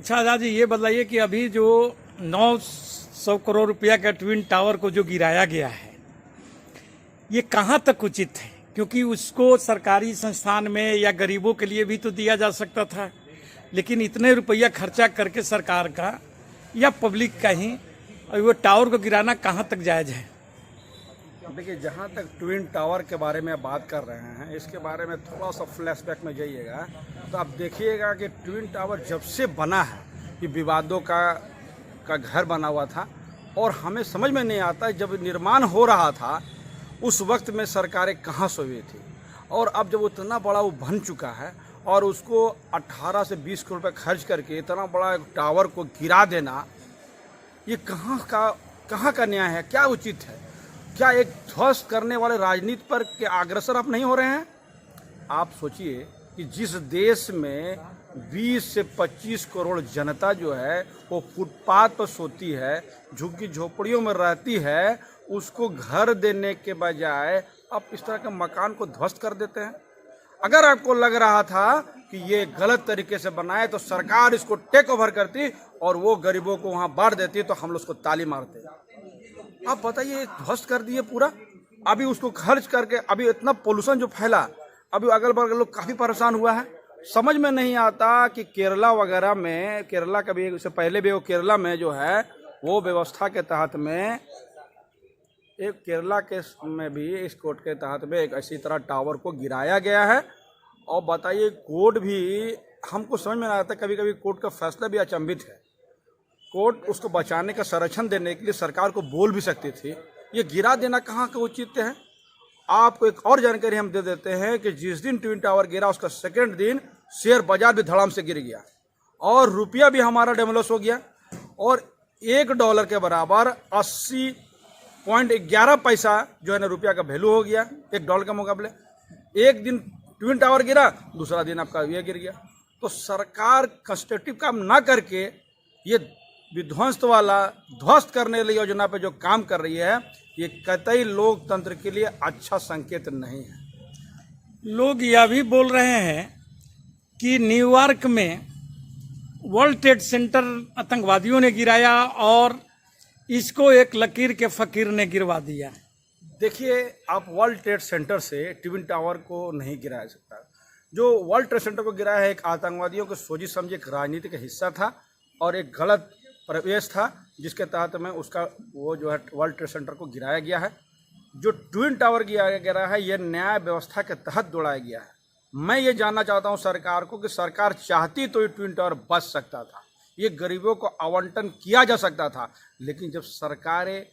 अच्छा आजाद जी, ये बताइए कि अभी जो 900 करोड़ रुपया का ट्विन टावर को जो गिराया गया है, ये कहाँ तक उचित है? क्योंकि उसको सरकारी संस्थान में या गरीबों के लिए भी तो दिया जा सकता था, लेकिन इतने रुपया खर्चा करके सरकार का या पब्लिक का ही, और वो टावर को गिराना कहाँ तक जायज है? देखिए, जहाँ तक ट्विन टावर के बारे में बात कर रहे हैं, इसके बारे में थोड़ा सा फ्लैशबैक में जाइएगा तो आप देखिएगा कि ट्विन टावर जब से बना है कि विवादों का घर बना हुआ था, और हमें समझ में नहीं आता जब निर्माण हो रहा था उस वक्त में सरकारें कहाँ सोई थी, और अब जब उतना बड़ा वो बन चुका है और उसको 18 से 20 करोड़ रुपये खर्च करके इतना बड़ा एक टावर को गिरा देना, ये कहाँ का न्याय है? क्या उचित है? क्या एक ध्वस्त करने वाले राजनीति पर के अग्रसर आप नहीं हो रहे हैं? आप सोचिए कि जिस देश में 20 से 25 करोड़ जनता जो है वो फुटपाथ पर सोती है, झुग्गी झोपड़ियों में रहती है, उसको घर देने के बजाय आप इस तरह के मकान को ध्वस्त कर देते हैं। अगर आपको लग रहा था कि ये गलत तरीके से बनाए तो सरकार इसको टेक ओवर करती और वो गरीबों को वहाँ बांट देती, तो हम लोग उसको ताली मारते। आप बताइए, ध्वस्त कर दिए पूरा। अभी उसको खर्च करके अभी इतना पोल्यूशन जो फैला, अभी अगल बगल लोग काफ़ी परेशान हुआ है। समझ में नहीं आता कि केरला वगैरह में, केरला का भी उससे पहले भी वो केरला में जो है वो व्यवस्था के तहत में एक केरला के में भी इस कोर्ट के तहत में एक ऐसी तरह टावर को गिराया गया है। और बताइए, कोर्ट भी हमको समझ में नहीं आता, कभी कभी कोर्ट का फैसला भी अचंभित है। कोर्ट उसको बचाने का संरक्षण देने के लिए सरकार को बोल भी सकती थी, ये गिरा देना कहाँ का उचित है? आपको एक और जानकारी हम दे देते हैं कि जिस दिन ट्विन टावर गिरा उसका सेकंड दिन शेयर बाजार भी धड़ाम से गिर गया और रुपया भी हमारा डेमोलिश हो गया, और $1 के बराबर 80.11 पैसा जो है ना रुपया का वैल्यू हो गया $1 के मुकाबले। एक दिन ट्विन टावर गिरा, दूसरा दिन आपका ये गिर गया। तो सरकार कंस्ट्रक्टिव काम ना करके ये विध्वंस वाला ध्वस्त करने वाली योजना पे जो काम कर रही है, ये कतई लोकतंत्र के लिए अच्छा संकेत नहीं है। लोग यह भी बोल रहे हैं कि न्यूयॉर्क में वर्ल्ड ट्रेड सेंटर आतंकवादियों ने गिराया और इसको एक लकीर के फकीर ने गिरवा दिया। देखिए, आप वर्ल्ड ट्रेड सेंटर से ट्विन टावर को नहीं गिराया सकता। जो वर्ल्ड ट्रेड सेंटर को गिराया है, एक आतंकवादियों को सोची समझे एक राजनीति का हिस्सा था और एक गलत प्रवेश था जिसके तहत में उसका वो जो है वर्ल्ड ट्रेड सेंटर को गिराया गया है। जो ट्विन टावर गिराया गया है, ये न्याय व्यवस्था के तहत दौड़ाया गया है। मैं ये जानना चाहता हूँ सरकार को कि सरकार चाहती तो ये ट्विन टावर बच सकता था, ये गरीबों को आवंटन किया जा सकता था, लेकिन जब सरकारें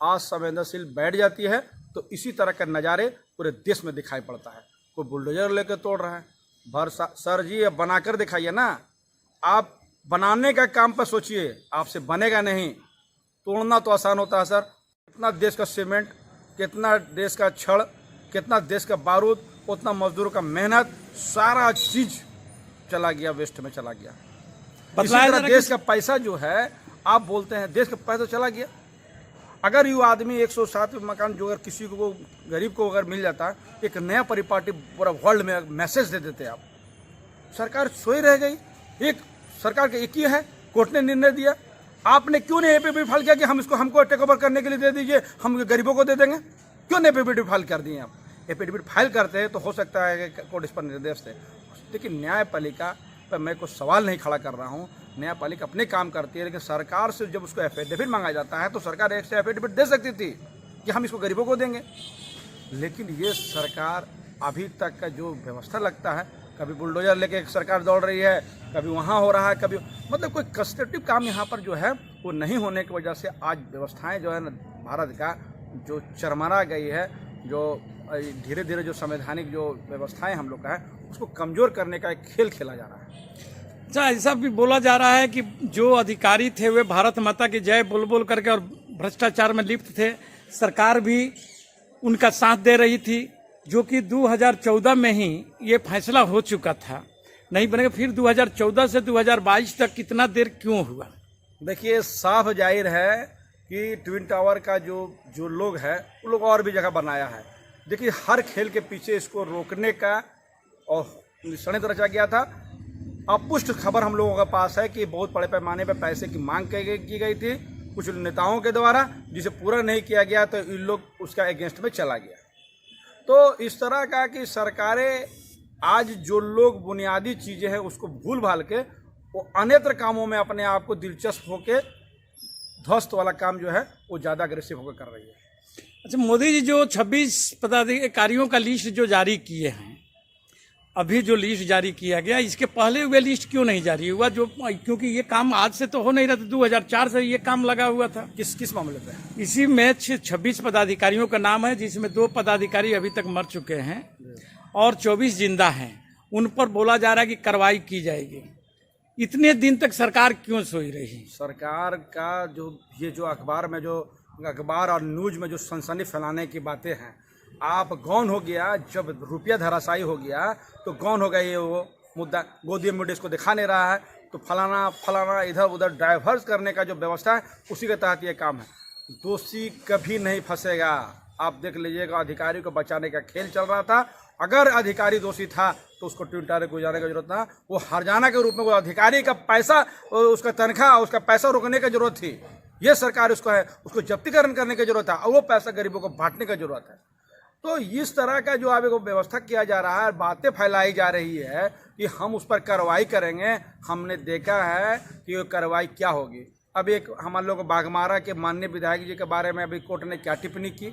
असंवेदनशील बैठ जाती है तो इसी तरह के नज़ारे पूरे देश में दिखाई पड़ता है। कोई बुलडोजर लेकर तोड़ रहा है। सर जी, अब बनाकर दिखाइए ना। आप बनाने का काम पर सोचिए, आपसे बनेगा नहीं। तोड़ना तो आसान होता है सर। कितना देश का सीमेंट, कितना देश का छड़, कितना देश का बारूद, उतना मजदूरों का मेहनत, सारा चीज चला गया, वेस्ट में चला गया। इसी तरह देश का पैसा जो है, आप बोलते हैं देश का पैसा चला गया। अगर ये आदमी 107 मकान जो अगर किसी को गरीब को अगर मिल जाता, एक नया परिपाटी पूरा वर्ल्ड में मैसेज दे देते आप। सरकार सोई रह गई। एक सरकार का एक ही है, कोर्ट ने निर्णय दिया। आपने क्यों नहीं एफिडेविट फाइल किया कि हमको टेक ओवर करने के लिए दे दीजिए, हम गरीबों को दे देंगे? क्यों नहीं एफिडेविट फाइल कर दिए आप? एफिडेविट फाइल करते हैं तो हो सकता है कि कोर्ट इस पर निर्देश दे। लेकिन न्यायपालिका पर मैं कोई सवाल नहीं खड़ा कर रहा हूँ। न्यायपालिका अपने काम करती है, लेकिन सरकार से जब उसको एफिडेविट मांगा जाता है तो सरकार एक से एफिडेविट दे सकती थी कि हम इसको गरीबों को देंगे। लेकिन ये सरकार अभी तक का जो व्यवस्था लगता है, कभी बुलडोजर लेके सरकार दौड़ रही है, कभी वहाँ हो रहा है, कभी मतलब कोई कंस्ट्रक्टिव काम यहाँ पर जो है वो नहीं होने की वजह से आज व्यवस्थाएं जो है ना भारत का जो चरमरा गई है, जो धीरे धीरे जो संवैधानिक जो व्यवस्थाएं हम लोग का है उसको कमज़ोर करने का एक खेल खेला जा रहा है। अच्छा, ऐसा भी बोला जा रहा है कि जो अधिकारी थे वे भारत माता की जय बोल बोल करके और भ्रष्टाचार में लिप्त थे, सरकार भी उनका साथ दे रही थी, जो कि 2014 में ही ये फैसला हो चुका था नहीं बनेगा। फिर 2014 से 2022 तक कितना देर क्यों हुआ? देखिए, साफ जाहिर है कि ट्विन टावर का जो लोग हैं वो लोग और भी जगह बनाया है। देखिए, हर खेल के पीछे इसको रोकने का और षड्यंत्र रचा गया था। अपुष्ट खबर हम लोगों के पास है कि बहुत बड़े पैमाने पर पैसे की मांग की गई थी कुछ नेताओं के द्वारा, जिसे पूरा नहीं किया गया तो इन लोग उसका अगेंस्ट में चला गया। तो इस तरह का कि सरकारें आज जो लोग बुनियादी चीज़ें हैं उसको भूल भाल के वो अन्यत्र कामों में अपने आप को दिलचस्प होके ध्वस्त वाला काम जो है वो ज़्यादा अग्रेसिव होकर कर रही है। अच्छा, मोदी जी जो 26 पदाधिकारियों का लिस्ट जो जारी किए हैं, अभी जो लिस्ट जारी किया गया, इसके पहले हुए लिस्ट क्यों नहीं जारी हुआ? जो क्योंकि ये काम आज से तो हो नहीं रहा था, 2004 से ये काम लगा हुआ था। किस मामले पे? इसी में 26 पदाधिकारियों का नाम है, जिसमें 2 पदाधिकारी अभी तक मर चुके हैं और 24 जिंदा हैं। उन पर बोला जा रहा है कि कार्रवाई की जाएगी। इतने दिन तक सरकार क्यों सोई रही? सरकार का जो अखबार और न्यूज में जो सनसनी फैलाने की बातें हैं, आप गौन हो गया जब रुपया धराशायी हो गया तो गौन हो गया ये वो मुद्दा। गोदी मीडिया इसको दिखा नहीं रहा है तो फलाना इधर उधर डाइवर्स करने का जो व्यवस्था है उसी के तहत ये काम है। दोषी कभी नहीं फंसेगा। आप देख लीजिएगा, अधिकारी को बचाने का खेल चल रहा था। अगर अधिकारी दोषी था तो उसको ट्विन टावर गुजारने की जरूरत था। वो हरजाना के रूप में वो अधिकारी का पैसा, उसका तनख्वाह, उसका पैसा रोकने की जरूरत थी। ये सरकार उसको जब्तीकरण करने की जरूरत है और वो पैसा गरीबों को बांटने की जरूरत है। तो इस तरह का जो अभी व्यवस्था किया जा रहा है, बातें फैलाई जा रही है कि हम उस पर कार्रवाई करेंगे। हमने देखा है कि वो कार्रवाई क्या होगी। अब एक हमारे लोग बाघमारा के माननीय विधायक जी के बारे में अभी कोर्ट ने क्या टिप्पणी की,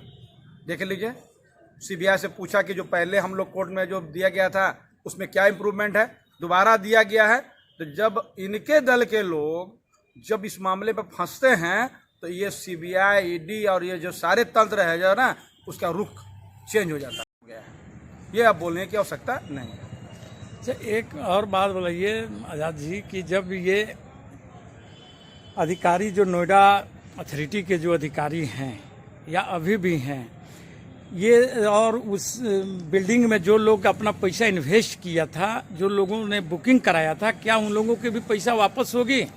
देख लीजिए। सीबीआई से पूछा कि जो पहले हम लोग कोर्ट में जो दिया गया था उसमें क्या इम्प्रूवमेंट है, दोबारा दिया गया है। तो जब इनके दल के लोग जब इस मामले पर फंसते हैं तो ये सीबीआई, ईडी और ये जो सारे तंत्र है जो ना, उसका रुख चेंज हो जाता है। ये आप बोलने की आवश्यकता नहीं है। अच्छा, एक और बात बताइए आज़ाद जी कि जब ये अधिकारी जो नोएडा अथॉरिटी के जो अधिकारी हैं या अभी भी हैं, ये और उस बिल्डिंग में जो लोग अपना पैसा इन्वेस्ट किया था, जो लोगों ने बुकिंग कराया था, क्या उन लोगों के भी पैसा वापस होगी?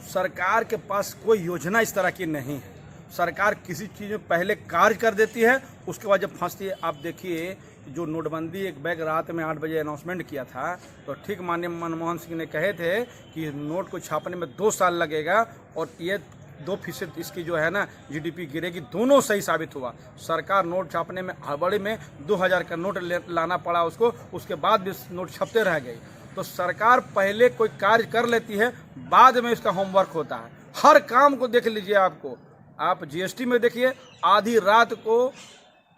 सरकार के पास कोई योजना इस तरह की नहीं है। सरकार किसी चीज़ में पहले कार्य कर देती है, उसके बाद जब फंसती है। आप देखिए, जो नोटबंदी एक बैग रात में 8 बजे अनाउंसमेंट किया था तो ठीक माननीय मनमोहन सिंह ने कहे थे कि नोट को छापने में 2 साल लगेगा और ये 2% इसकी जो है ना जीडीपी गिरेगी। दोनों सही साबित हुआ। सरकार नोट छापने में हड़बड़ी में 2000 का नोट लाना पड़ा उसको, उसके बाद भी नोट छपते रह गई। तो सरकार पहले कोई कार्य कर लेती है, बाद में इसका होमवर्क होता है। हर काम को देख लीजिए। आप जीएसटी में देखिए, आधी रात को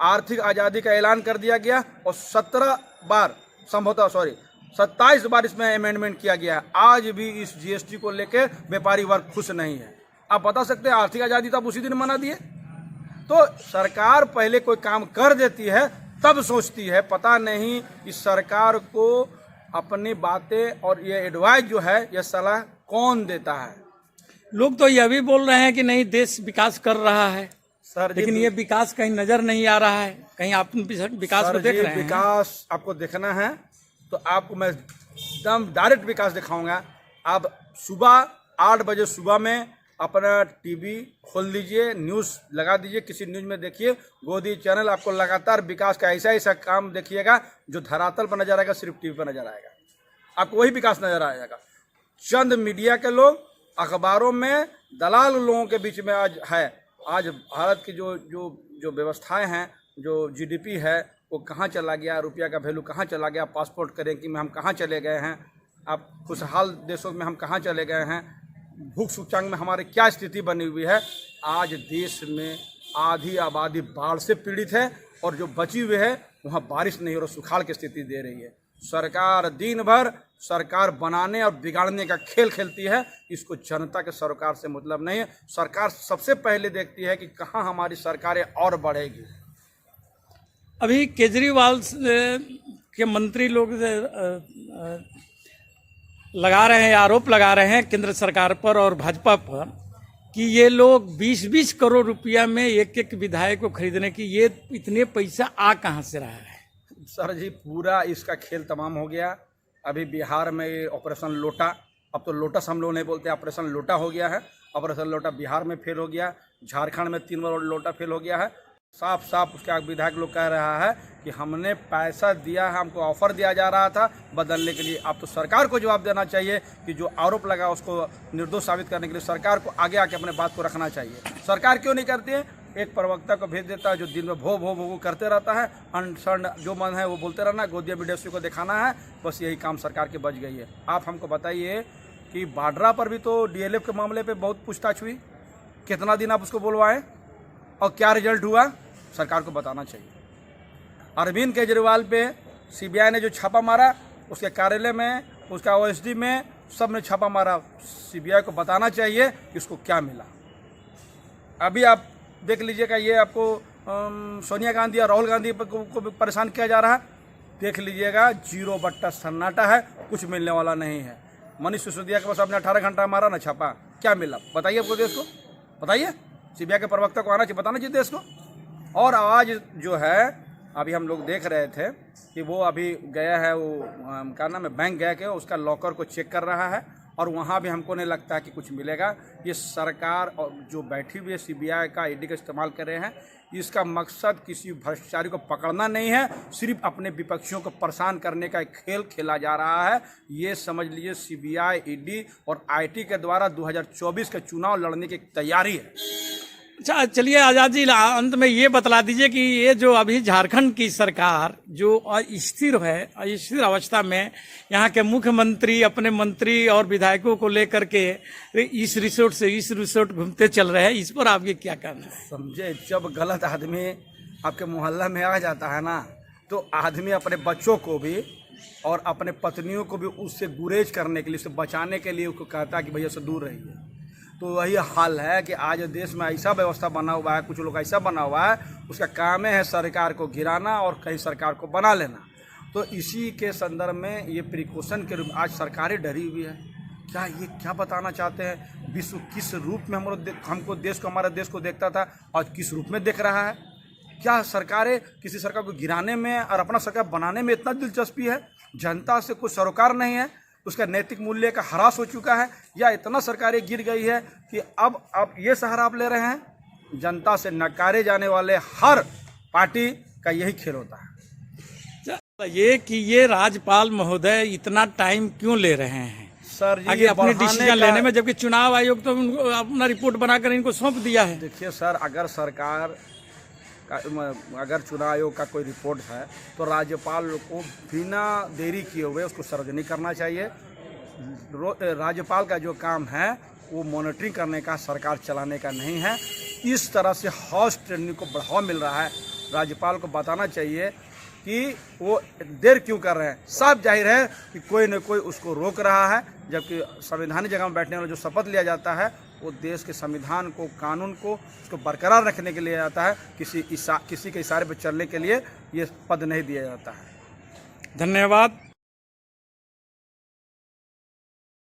आर्थिक आज़ादी का ऐलान कर दिया गया और 27 बार इसमें अमेंडमेंट किया गया है। आज भी इस जीएसटी को लेकर व्यापारी वर्ग खुश नहीं है। आप बता सकते हैं आर्थिक आज़ादी तो आप उसी दिन मना दिए। तो सरकार पहले कोई काम कर देती है तब सोचती है। पता नहीं इस सरकार को अपनी बातें और ये एडवाइस जो है, ये सलाह कौन देता है। लोग तो यह भी बोल रहे हैं कि नहीं, देश विकास कर रहा है सर, लेकिन ये विकास कहीं नजर नहीं आ रहा है। कहीं आप विकास को देख रहे हैं? विकास आपको देखना है तो आपको मैं एकदम डायरेक्ट विकास दिखाऊंगा। आप सुबह 8 बजे सुबह में अपना टीवी खोल लीजिए, न्यूज़ लगा दीजिए, किसी न्यूज़ में देखिए, गोदी चैनल, आपको लगातार विकास का ऐसा काम देखिएगा जो धरातल पर नजर आएगा, सिर्फ टीवी पर नजर आएगा। आपको वही विकास नजर आएगा। चंद मीडिया के लोग, अखबारों में दलाल लोगों के बीच में आज भारत की जो व्यवस्थाएं हैं, जो जीडीपी है वो कहाँ चला गया, रुपया का वैल्यू कहाँ चला गया, पासपोर्ट करेंसी में हम कहाँ चले गए हैं, आप खुशहाल देशों में हम कहाँ चले गए हैं, भूख सूचकांक में हमारी क्या स्थिति बनी हुई है। आज देश में आधी आबादी बाढ़ से पीड़ित है और जो बची हुई है वहाँ बारिश नहीं हो रही, सुखाड़ की स्थिति दे रही है। सरकार दिन भर सरकार बनाने और बिगाड़ने का खेल खेलती है। इसको जनता के सरकार से मतलब नहीं है। सरकार सबसे पहले देखती है कि कहाँ हमारी सरकारें और बढ़ेगी। अभी केजरीवाल के मंत्री लोग लगा रहे हैं, आरोप लगा रहे हैं केंद्र सरकार पर और भाजपा पर कि ये लोग 20-20 करोड़ रुपया में एक विधायक को खरीदने की, ये इतने पैसा आ कहाँ से रहा है? सर जी, पूरा इसका खेल तमाम हो गया। अभी बिहार में ऑपरेशन लोटा, अब तो लोटस हम लोग नहीं बोलते, ऑपरेशन लोटा हो गया है। ऑपरेशन लोटा बिहार में फेल हो गया, झारखंड में 3 बार लोटा फेल हो गया है। साफ साफ उसके विधायक लोग कह रहा है कि हमने पैसा दिया है, हमको ऑफर दिया जा रहा था बदलने के लिए। अब तो सरकार को जवाब देना चाहिए कि जो आरोप लगा उसको निर्दोष साबित करने के लिए सरकार को आगे आके अपने बात को रखना चाहिए। सरकार क्यों नहीं करती है? एक प्रवक्ता को भेज देता है जो दिन में भो भो भो करते रहता है, अनशन जो मन है वो बोलते रहना, गोदिया मीडिया को दिखाना है, बस यही काम सरकार की बच गई है। आप हमको बताइए कि बाड्रा पर भी तो डीएलएफ के मामले पे बहुत पूछताछ हुई, कितना दिन आप उसको बुलवाएं और क्या रिजल्ट हुआ, सरकार को बताना चाहिए। अरविंद केजरीवाल पे सीबीआई ने जो छापा मारा, उसके कार्यालय में, उसका ओएसडी में, सब ने छापा मारा, सीबीआई को बताना चाहिए कि उसको क्या मिला। अभी आप देख लीजिएगा, ये आपको सोनिया गांधी और राहुल गांधी को परेशान किया जा रहा है, देख लीजिएगा 0 बट्टा सन्नाटा है, कुछ मिलने वाला नहीं है। मनीष सिसोदिया के पास आपने 18 घंटा मारा ना छापा, क्या मिला बताइए आपको देश को, बताइए। सीबीआई के प्रवक्ता को आना चाहिए, बताना चाहिए देश को। और आज जो है अभी हम लोग देख रहे थे कि वो अभी गया है, वो क्या नाम है, बैंक गया के उसका लॉकर को चेक कर रहा है और वहाँ भी हमको नहीं लगता कि कुछ मिलेगा। ये सरकार और जो बैठी हुई है सीबीआई का, ईडी का इस्तेमाल कर रहे हैं, इसका मकसद किसी भ्रष्टाचारी को पकड़ना नहीं है, सिर्फ अपने विपक्षियों को परेशान करने का एक खेल खेला जा रहा है। ये समझ लीजिए सीबीआई, ईडी और आईटी के द्वारा 2024 के चुनाव लड़ने की तैयारी है। अच्छा, चलिए आजाद जी, अंत में ये बतला दीजिए कि ये जो अभी झारखंड की सरकार जो अस्थिर है, अस्थिर अवस्था में यहाँ के मुख्यमंत्री अपने मंत्री और विधायकों को लेकर के इस रिसोर्ट से इस रिसोर्ट घूमते चल रहे हैं, इस पर आपके क्या कहना है? समझे, जब गलत आदमी आपके मोहल्ला में आ जाता है ना, तो आदमी अपने बच्चों को भी और अपने पत्नियों को भी उससे गुरेज करने के लिए, उससे बचाने के लिए उसको कहता है कि भैया से दूर रहिए। तो वही हाल है कि आज देश में ऐसा व्यवस्था बना हुआ है, कुछ लोग ऐसा बना हुआ है, उसका काम है सरकार को गिराना और कहीं सरकार को बना लेना। तो इसी के संदर्भ में ये प्रिकॉशन के रूप में आज सरकारें डरी हुई है। क्या ये क्या बताना चाहते हैं? विश्व किस रूप में हमको देश को, हमारे देश को देखता था, आज किस रूप में देख रहा है? क्या सरकारें किसी सरकार को गिराने में और अपना सरकार बनाने में इतना दिलचस्पी है? जनता से कोई सरोकार नहीं है, उसका नैतिक मूल्य का ह्रास हो चुका है, या इतना सरकारें गिर गई है कि अब ये सहारा आप ले रहे हैं? जनता से नकारे जाने वाले हर पार्टी का यही खेल होता है। ये कि ये राज्यपाल महोदय इतना टाइम क्यों ले रहे हैं सर आगे अपने डिसीजन लेने में, जबकि चुनाव आयोग तो उनको अपना रिपोर्ट बनाकर इनको सौंप दिया है? देखिए सर, अगर सरकार अगर चुनाव आयोग का कोई रिपोर्ट है तो राज्यपाल को बिना देरी किए हुए उसको सार्वजनिक करना चाहिए। राज्यपाल का जो काम है वो मॉनिटरिंग करने का, सरकार चलाने का नहीं है। इस तरह से हॉर्स ट्रेडिंग को बढ़ावा मिल रहा है। राज्यपाल को बताना चाहिए कि वो देर क्यों कर रहे हैं। साफ जाहिर है कि कोई न कोई उसको रोक रहा है, जबकि संवैधानिक जगह में बैठने वाला जो शपथ लिया जाता है वो देश के संविधान को, कानून को, उसको बरकरार रखने के लिए आता है। किसी के इशारे पर चलने के लिए ये पद नहीं दिया जाता है। धन्यवाद।